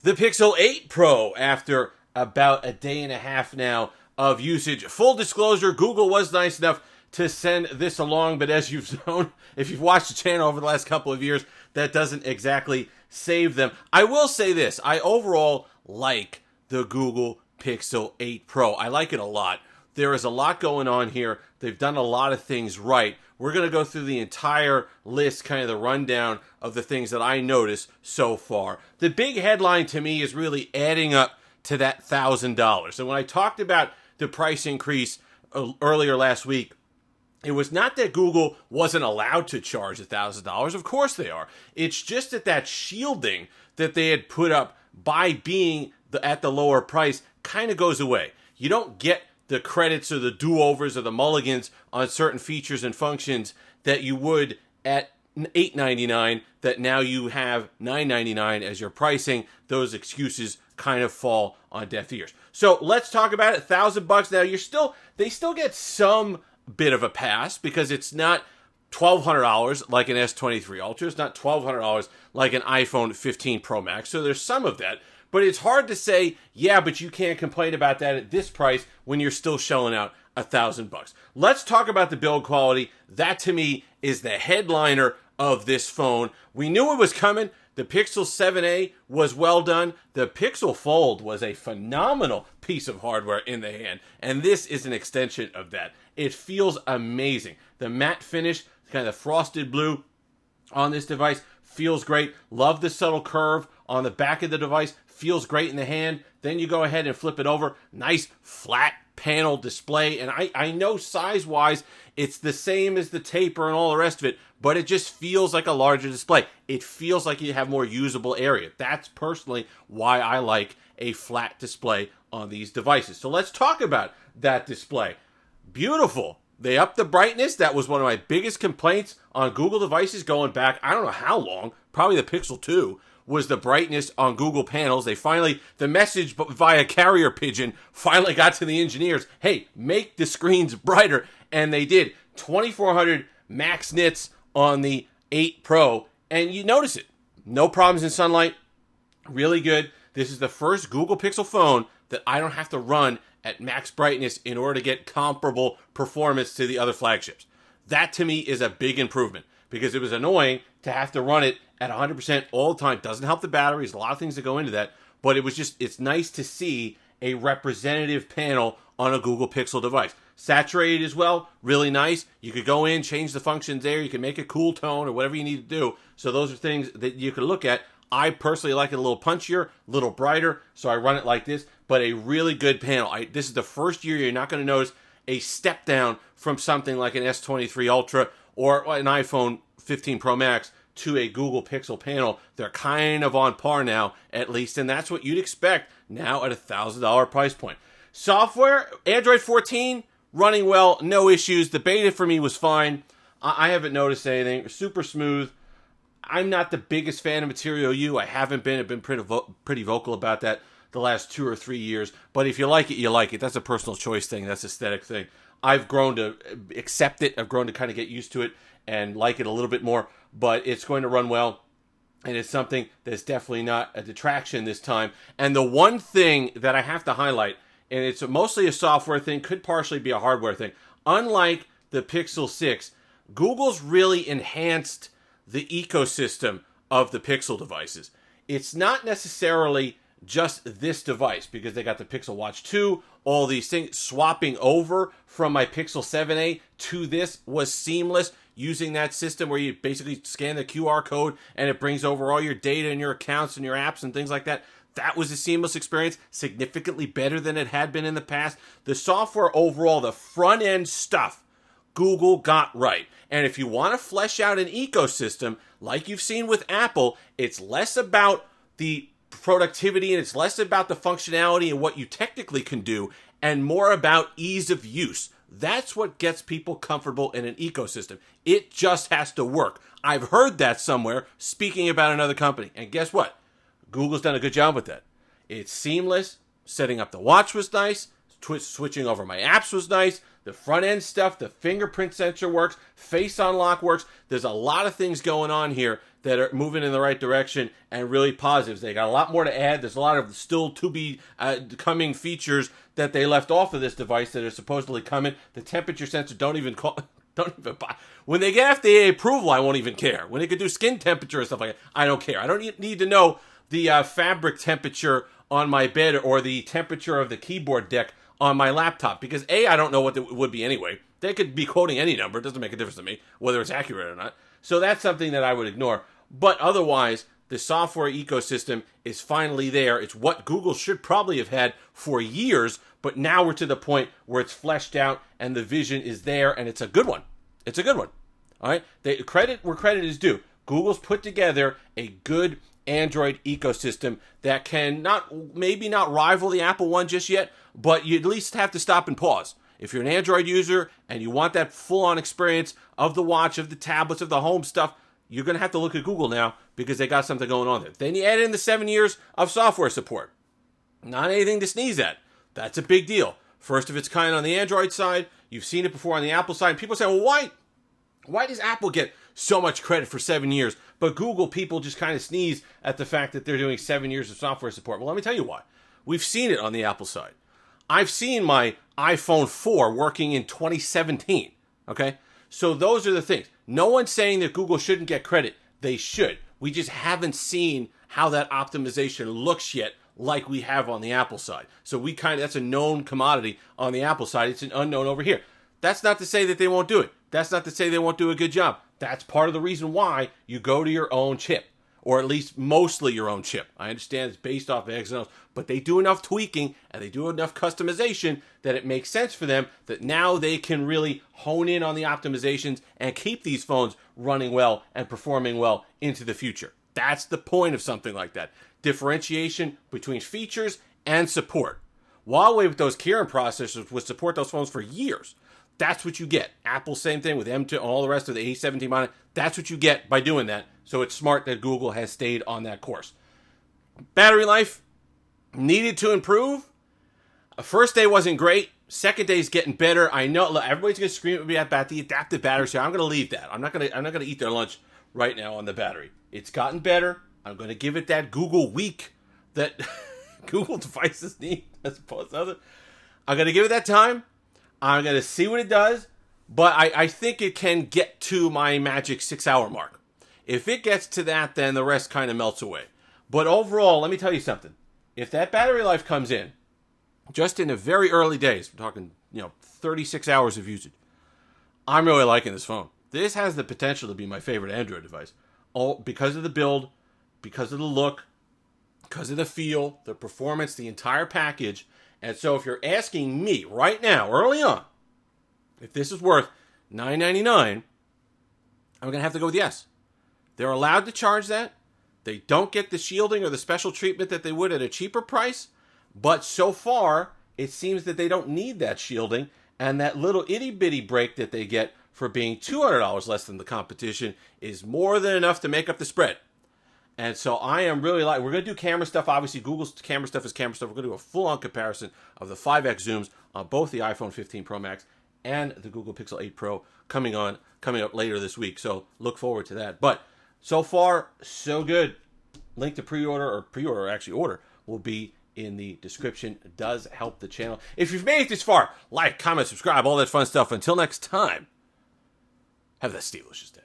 The Pixel 8 Pro, after about a day and a half now of usage. Full disclosure, Google was nice enough to send this along, but as you've known, if you've watched the channel over the last couple of years, that doesn't exactly save them. I will say this, I overall like the Google Pixel 8 Pro. I like it a lot. There is a lot going on here. They've done a lot of things right. We're going to go through the entire list, kind of the rundown of the things that I noticed so far. The big headline to me is really adding up to that $1,000. And when I talked about the price increase earlier last week, it was not that Google wasn't allowed to charge $1,000. Of course they are. It's just that shielding that they had put up by being at the lower price kind of goes away. You don't get the credits or the do-overs or the mulligans on certain features and functions that you would at $8.99 that now you have $9.99 as your pricing. Those excuses kind of fall on deaf ears. So let's talk about it. $1,000 now. They still get some bit of a pass because it's not $1,200 like an S23 Ultra. It's not $1,200 like an iPhone 15 Pro Max. So there's some of that. But it's hard to say, yeah, but you can't complain about that at this price when you're still shelling out $1,000. Let's talk about the build quality. That to me is the headliner of this phone. We knew it was coming. The Pixel 7a was well done. The Pixel Fold was a phenomenal piece of hardware in the hand. And this is an extension of that. It feels amazing. The matte finish, kind of frosted blue on this device feels great. Love the subtle curve on the back of the device. Feels great in the hand. Then you go ahead and flip it over. Nice flat panel display. And I know size-wise, it's the same as the Taper and all the rest of it, but it just feels like a larger display. It feels like you have more usable area. That's personally why I like a flat display on these devices. So let's talk about that display. Beautiful. They upped the brightness. That was one of my biggest complaints on Google devices going back, I don't know how long, probably the Pixel 2, was the brightness on Google panels. The message via carrier pigeon finally got to the engineers. Hey, make the screens brighter. And they did. 2400 max nits on the 8 Pro. And you notice it. No problems in sunlight. Really good. This is the first Google Pixel phone that I don't have to run at max brightness in order to get comparable performance to the other flagships. That to me is a big improvement because it was annoying to have to run it at 100% all the time. Doesn't help the batteries, a lot of things that go into that, but it's nice to see a representative panel on a Google Pixel device. Saturated as well, really nice. You could go in, change the functions there, you can make a cool tone or whatever you need to do. So those are things that you can look at. I personally like it a little punchier, a little brighter, so I run it like this, but a really good panel. This is the first year you're not going to notice a step down from something like an S23 Ultra or an iPhone 15 Pro Max to a Google Pixel panel. They're kind of on par now, at least, and that's what you'd expect now at a $1,000 price point. Software, Android 14, running well, no issues. The beta for me was fine. I haven't noticed anything. Super smooth. I'm not the biggest fan of Material U. I haven't been. I've been pretty vocal about that the last 2 or 3 years. But if you like it, you like it. That's a personal choice thing. That's an aesthetic thing. I've grown to accept it. I've grown to kind of get used to it and like it a little bit more. But it's going to run well. And it's something that's definitely not a detraction this time. And the one thing that I have to highlight, and it's mostly a software thing, could partially be a hardware thing. Unlike the Pixel 6, Google's really enhanced the ecosystem of the Pixel devices. It's not necessarily just this device because they got the Pixel Watch 2, all these things. Swapping over from my Pixel 7a to this was seamless using that system where you basically scan the QR code and it brings over all your data and your accounts and your apps and things like that. That was a seamless experience, significantly better than it had been in the past. The software overall, the front end stuff, Google got right. And if you want to flesh out an ecosystem, like you've seen with Apple, it's less about the productivity and it's less about the functionality and what you technically can do, and more about ease of use. That's what gets people comfortable in an ecosystem. It just has to work. I've heard that somewhere, speaking about another company. And guess what? Google's done a good job with that. It's seamless. Setting up the watch was nice. Switching over my apps was nice. The front end stuff, the fingerprint sensor works, face unlock works. There's a lot of things going on here that are moving in the right direction and really positives. They got a lot more to add. There's a lot of still to be coming features that they left off of this device that are supposedly coming. The temperature sensor, don't even buy. When they get FDA approval, I won't even care. When they could do skin temperature and stuff like that, I don't care. I don't need to know the fabric temperature on my bed or the temperature of the keyboard deck on my laptop, because I don't know what it would be anyway. They could be quoting any number. It doesn't make a difference to me whether it's accurate or not. So that's something that I would ignore. But otherwise, the software ecosystem is finally there. It's what Google should probably have had for years, but now we're to the point where it's fleshed out and the vision is there, and it's a good one. It's a good one. All right? Credit where credit is due. Google's put together a good Android ecosystem that can maybe not rival the Apple one just yet, but you at least have to stop and pause. If you're an Android user and you want that full-on experience of the watch, of the tablets, of the home stuff, you're going to have to look at Google now because they got something going on there. Then you add in the 7 years of software support. Not anything to sneeze at. That's a big deal. First of its kind on the Android side. You've seen it before on the Apple side. People say, well, why does Apple get so much credit for 7 years, but Google people just kind of sneeze at the fact that they're doing 7 years of software support? Well, let me tell you why. We've seen it on the Apple side. I've seen my iPhone 4 working in 2017, okay? So those are the things. No one's saying that Google shouldn't get credit. They should. We just haven't seen how that optimization looks yet like we have on the Apple side. So that's a known commodity on the Apple side. It's an unknown over here. That's not to say that they won't do it. That's not to say they won't do a good job. That's part of the reason why you go to your own chip, or at least mostly your own chip. I understand it's based off of Exynos, but they do enough tweaking and they do enough customization that it makes sense for them that now they can really hone in on the optimizations and keep these phones running well and performing well into the future. That's the point of something like that. Differentiation between features and support. Huawei with those Kirin processors would support those phones for years. That's what you get. Apple, same thing with M2 and all the rest of the A17 monitor. That's what you get by doing that. So it's smart that Google has stayed on that course. Battery life needed to improve. First day wasn't great. Second day is getting better. I know everybody's going to scream at me about the adaptive battery. So I'm going to leave that. I'm not going to eat their lunch right now on the battery. It's gotten better. I'm going to give it that Google week that Google devices need as opposed to other. I'm going to give it that time. I'm going to see what it does, but I think it can get to my magic 6 hour mark. If it gets to that, then the rest kind of melts away. But overall, let me tell you something. If that battery life comes in, just in the very early days, we're talking, 36 hours of usage, I'm really liking this phone. This has the potential to be my favorite Android device. All because of the build, because of the look, because of the feel, the performance, the entire package. And so if you're asking me right now, early on, if this is worth $999, I'm going to have to go with yes. They're allowed to charge that. They don't get the shielding or the special treatment that they would at a cheaper price. But so far, it seems that they don't need that shielding. And that little itty-bitty break that they get for being $200 less than the competition is more than enough to make up the spread. And so I am really we're going to do camera stuff. Obviously, Google's camera stuff is camera stuff. We're going to do a full-on comparison of the 5x zooms on both the iPhone 15 Pro Max and the Google Pixel 8 Pro coming up later this week. So look forward to that. But so far, so good. Link to order will be in the description. It does help the channel. If you've made it this far, like, comment, subscribe, all that fun stuff. Until next time, have that Steelicious day.